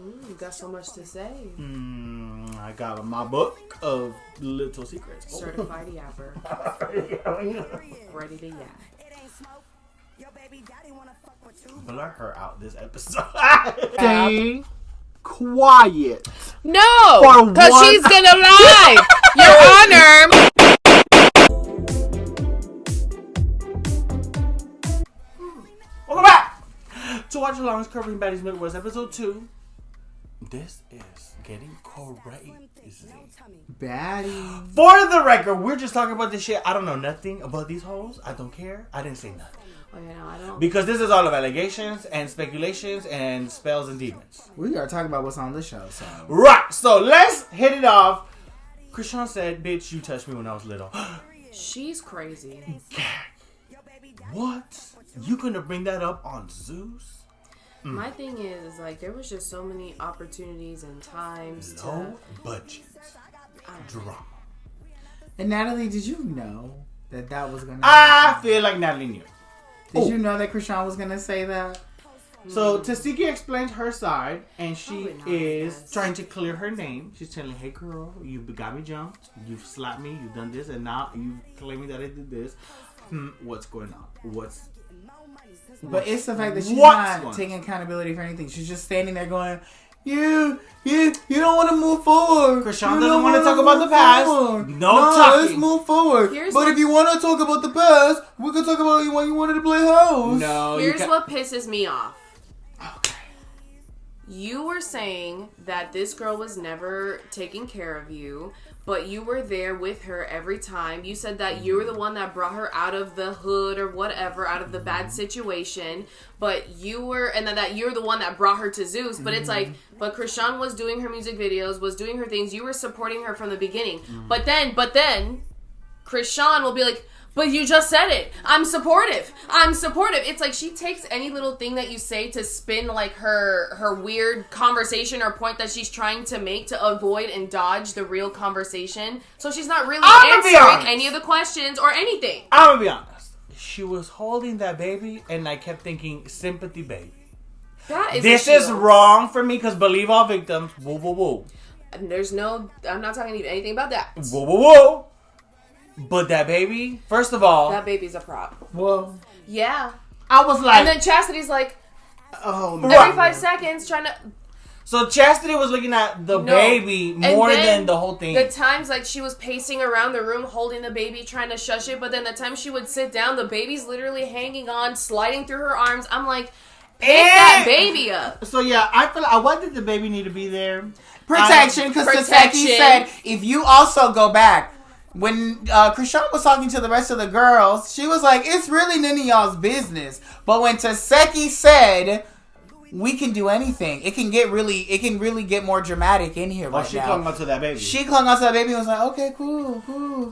You got so much to say. I got my book of little secrets. Certified yapper. Ready to yap. Blur her out this episode. Stay quiet. No! Because she's gonna lie! Your Honor! Welcome back to Watch-A-Lerngz covering Baddies Midwest episode 2. This is getting crazy. Baddies. For the record, we're just talking about this shit. I don't know nothing about these hoes. I don't care. I didn't say nothing. Oh, yeah, no, I don't. Because this is all of allegations and speculations and spells and demons. We are talking about what's on the show, so. Right, so let's hit it off. Chrisean said, bitch, you touched me when I was little. She's crazy. What? You gonna bring that up on Zeus? My thing is, like, there was just so many opportunities and times Low budget drama. And Natalie, did you know that was gonna I feel like Natalie knew. Did you know that Chrisean was gonna say that? So Tasiki explained her side, and she is Yes. trying to clear her name. She's telling, hey girl, you got me jumped, you've slapped me, you've done this, and now you claiming that I did this. What's going on? But it's the fact that she's What's not taking accountability for anything. She's just standing there going, you don't want to move forward. Chrisean doesn't want to talk about the past. No talking. Let's move forward. But if you want to talk about the past, we can talk about when you wanted to play house. No. Here's what pisses me off. Okay. You were saying that this girl was never taking care of you, but you were there with her every time. You said that you were the one that brought her out of the hood or whatever, out of the bad situation, but you were, and that you're the one that brought her to Zeus. But it's like, but Chrisean was doing her music videos, was doing her things. You were supporting her from the beginning. But then Chrisean will be like, but you just said it. I'm supportive. It's like she takes any little thing that you say to spin like her weird conversation or point that she's trying to make to avoid and dodge the real conversation. So she's not really answering any of the questions or anything. I'm gonna be honest. She was holding that baby, and I kept thinking, sympathy baby. This is wrong for me because believe all victims. Woo, woo, woo. I'm not talking anything about that. Woo, woo, woo. But that baby, first of all, That baby's a prop. Well, Yeah. I was like, And then Chastity's like, oh, every 5 seconds trying to... So Chastity was looking at the baby more than the whole thing. The times like she was pacing around the room holding the baby, trying to shush it, but then the time she would sit down, the baby's literally hanging on, sliding through her arms. I'm like, pick that baby up. So yeah, I feel like, why did the baby need to be there? protection, because Taseki said, if you also go back, when Chrisean was talking to the rest of the girls, she was like, it's really none of y'all's business. But when Taseki said, we can do anything, it can really get more dramatic in here right now. She clung onto that baby. She clung onto that baby and was like, okay, cool.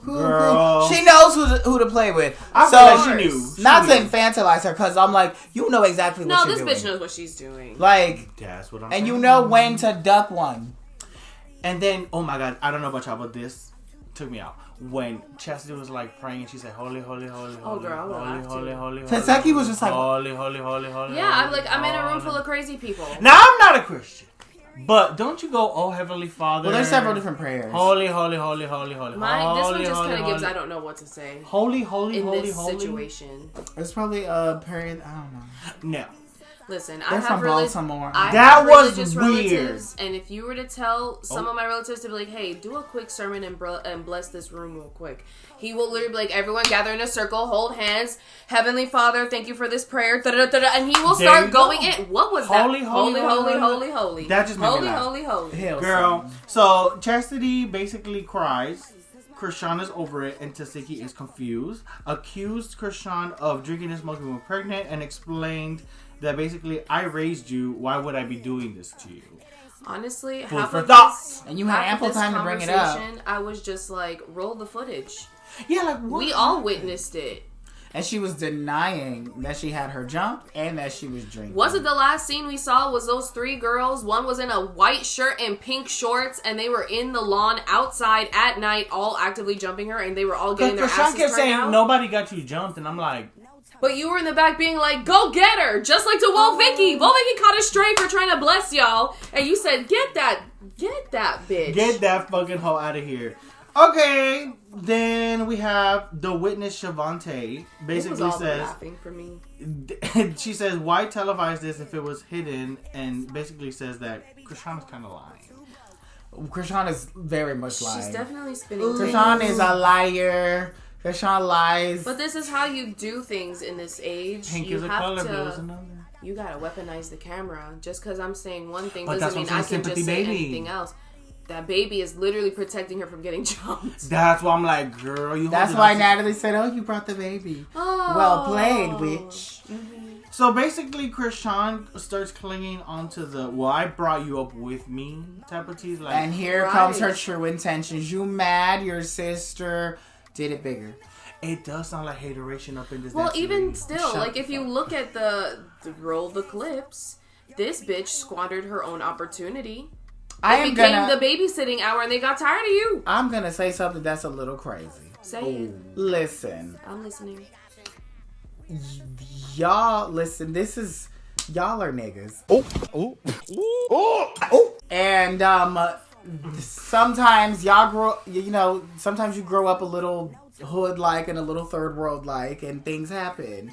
Girl. She knows who to play with. I feel like she knew. Not to infantilize her, because I'm like, you know exactly what you're doing. No, this bitch knows what she's doing. Like, that's what I'm and saying. you know when to duck one. And then, oh my God, I don't know about y'all, but this took me out. When Chastity was like praying, and she said, "Holy, holy, holy, holy, girl, holy, holy." Taseki was just like, "Holy, holy." Yeah, I'm like, I'm in a room full of crazy people. Now I'm not a Christian, but don't you go, "Oh Heavenly Father"? Well, there's several different prayers. Holy, holy, holy, holy, holy. This one just kind of gives, I don't know what to say. Holy, holy, in holy, this holy. situation. It's probably a prayer. I don't know. No. Listen, They're from Baltimore. I That have was religious weird. relatives, and if you were to tell some of my relatives to be like, "Hey, do a quick sermon and bless this room real quick," he will literally be like, "Everyone gather in a circle, hold hands, Heavenly Father, thank you for this prayer," and he will start going in. What was that? Holy, holy, holy. That just made me laugh. Holy. Girl, so Chastity basically cries. Chrisean is over it, and Taseki is confused. Accused Chrisean of drinking and smoking when pregnant, and explained that basically, I raised you. Why would I be doing this to you? Honestly, Food half for of thought. this, And you had ample time to bring it up. I was just like, roll the footage. Yeah, like what? We all witnessed it. And she was denying that she had her jump and that she was drinking. Wasn't the last scene we saw was those 3 girls? One was in a white shirt and pink shorts, and they were in the lawn outside at night, all actively jumping her, and they were all getting their asses Chrisean kept turned saying out. nobody got you jumped, and I'm like, But you were in the back being like, go get her. Just like to Wolvicki. Wolvicki caught a stray for trying to bless y'all. And you said, get that bitch. Get that fucking hoe out of here. Okay, then we have the witness Shavante. Basically all says, laughing for me. She says, why televise this if it was hidden? And basically says that Chrisean is kind of lying. Chrisean is very much lying. She's definitely spinning. Chrisean is a liar. Chrisean lies. But this is how you do things in this age. Pink you is a have color, to, blue is another. You gotta weaponize the camera. Just because I'm saying one thing But doesn't mean I can just say baby. anything else. That baby is literally protecting her from getting jumped. That's why I'm like, girl, you. That's why Natalie said, "Oh, you brought the baby." Oh. Well played, witch. Mm-hmm. So basically, Chrisean starts clinging onto the "well, I brought you up with me" type of tease. Like, And here comes her true intentions. You mad? Your sister did it bigger. it does sound like hateration up in this. Well, density. even still, Shut like the if you fuck look at the roll the clips, this bitch squandered her own opportunity. It became the babysitting hour, and they got tired of you. I'm gonna say something that's a little crazy. Say it. Listen, I'm listening. y'all. Listen, y'all are niggas. And sometimes y'all grow. Sometimes you grow up a little hood-like and a little third world-like, and things happen.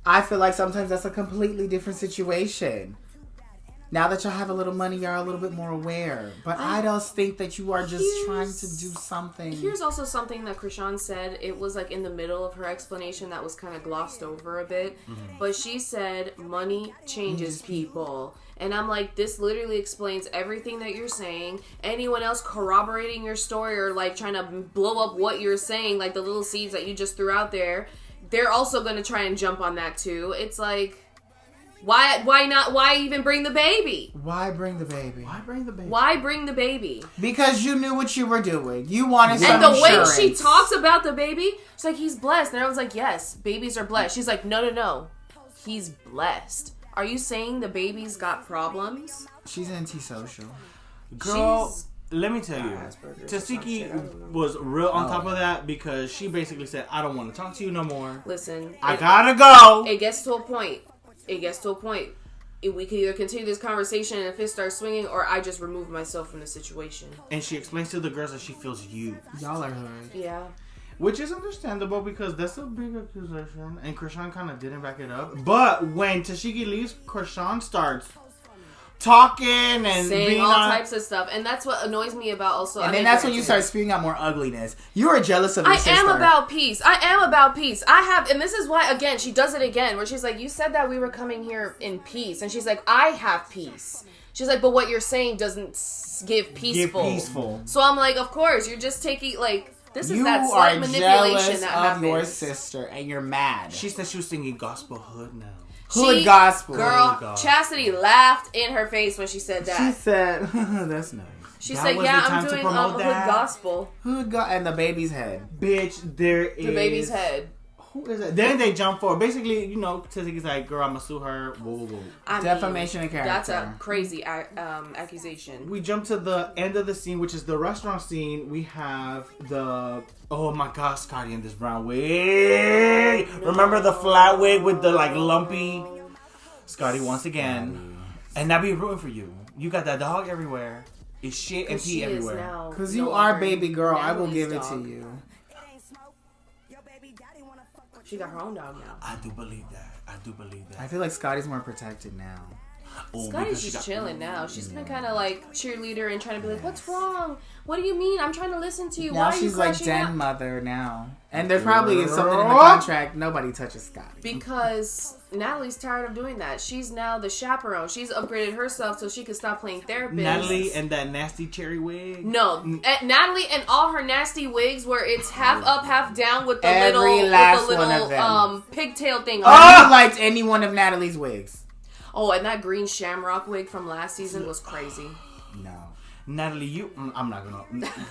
I feel like sometimes that's a completely different situation. Now that y'all have a little money, you're a little bit more aware. But I just think that you are just trying to do something. Here's also something that Chrisean said. It was like in the middle of her explanation that was kind of glossed over a bit. Mm-hmm. But she said, money changes people. And I'm like, this literally explains everything that you're saying. Anyone else corroborating your story or like trying to blow up what you're saying, like the little seeds that you just threw out there, they're also going to try and jump on that too. It's like, why not? Why even bring the baby? Why bring the baby? Why bring the baby? Why bring the baby? Because you knew what you were doing. You wanted some And the insurance. way she talks about the baby, she's like, he's blessed. And everyone's like, yes, babies are blessed. She's like, no. He's blessed. Are you saying the baby's got problems? She's antisocial. Girl, let me tell you, Tasiki was real on top of that because she basically said, I don't want to talk to you no more. Listen. I gotta go. It gets to a point. We can either continue this conversation and if it starts swinging, or I just remove myself from the situation. And she explains to the girls that she feels used. Y'all are hood. Yeah. Which is understandable because that's a big accusation. And Chrisean kind of didn't back it up. But when Tashiki leaves, Chrisean starts talking and saying being all types of stuff. And that's what annoys me about also. And then that's when you start spewing out more ugliness. You are jealous of your sister. I am about peace. And this is why, again, she does it again, where she's like, you said that we were coming here in peace. And she's like, I have peace. She's like, but what you're saying doesn't give peaceful. So I'm like, of course, you're just taking, like, this is that slight manipulation that happens. You are jealous of your sister and you're mad. She said she was singing gospel hood now. Hood gospel. Girl, Chastity laughed in her face when she said that. She said, that's nice. She said, yeah, I'm doing hood gospel. And the baby's head. Bitch, there is... The baby's head. Who is that? Then they jump forward. Basically, Taziki's like, girl, I'm gonna sue her. Whoa. Defamation of character. That's a crazy accusation. We jump to the end of the scene, which is the restaurant scene. We have the... Oh my God, Scotty in this brown wig. No. Remember the flat wig with the like lumpy... Scotty once again. And I be rooting for you. You got that dog everywhere. It's shit and pee everywhere. Because you are baby girl. I will give it to you. She got her own dog now. I do believe that. I feel like Scotty's more protected now. Scotty's just chilling now. She's been kind of like cheerleader and trying to be like, what's wrong? What do you mean? I'm trying to listen to you. Now Why are she's you like den out? mother now. And there probably is something in the contract. Nobody touches Scotty. Because Natalie's tired of doing that. She's now the chaperone. She's upgraded herself so she can stop playing therapist. Natalie and that nasty cherry wig. No. Natalie and all her nasty wigs where it's half up, half down with the little pigtail thing on. Have you liked any one of Natalie's wigs? Oh, and that green shamrock wig from last season was crazy. No. Natalie, I'm not gonna.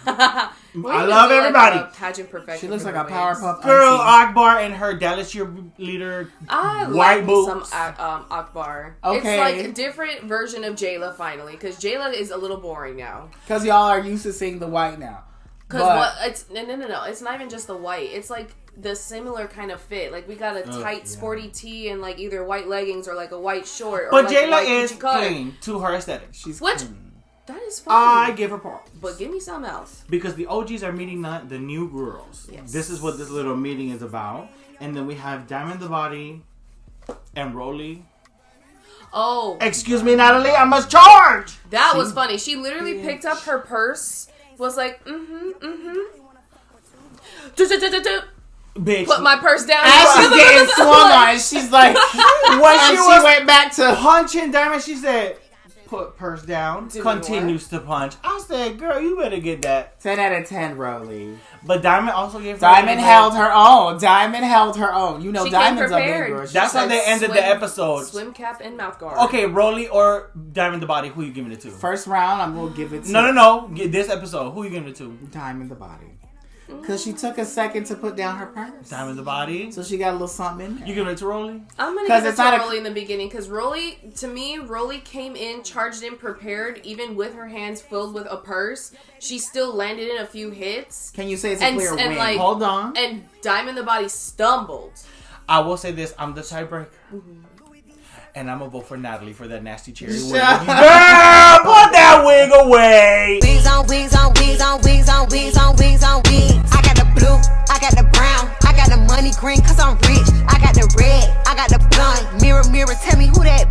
I love everybody. Like pageant perfection. She looks like a Powerpuff girl. Akbar and her Dallas cheerleader. I white like boots. some Akbar. Okay. It's like a different version of Jayla finally, because Jayla is a little boring now. Because y'all are used to seeing the white now. Because what? It's no. It's not even just the white. It's like the similar kind of fit. Like we got a tight sporty tee and like either white leggings or like a white short. Or But like Jayla white is Gucci color. clean to her aesthetic. She's Which clean. that is fine. I give her props. But give me something else. Because the OGs are meeting the new girls. Yes. This is what this little meeting is about. And then we have Diamond the Body and Rolly. Oh. Excuse me, Natalie, I must charge! That was funny. She literally picked up her purse, was like, Bitch. put my purse down. As she's getting swung on, she's like, When she went back to punching Diamond, she said, put purse down, Do continues to punch. I said, girl, you better get that. 10 out of 10, Rolly. But Diamond also gave her Diamond held her own. Diamond held her own. You know, She came Diamond's a big prepared. girl. That's how they ended the episode. Swim cap and mouth guard. Okay, Rolly or Diamond the Body, who you giving it to? First round, I'm going to give it to... No. This episode, who you giving it to? Diamond the Body. Because she took a second to put down her purse. Diamond the Body. So she got a little something in there. You giving it to Rolly? I'm going to give it to Rolly in the beginning because Rolly, to me, Rolly came in, charged in, prepared, even with her hands filled with a purse. She still landed in a few hits. Can you say it's a clear win? Like, hold on. And Diamond the Body stumbled. I will say this, I'm the tiebreaker. And I'm gonna vote for Natalie for that nasty cherry wig. Girl, put that wig away! Wigs on wigs on wigs on wigs on wigs on wigs on wigs. I got the blue, I got the brown, I got the money green cause I'm rich. I got the red, I got the blonde. Mirror, mirror, tell me who that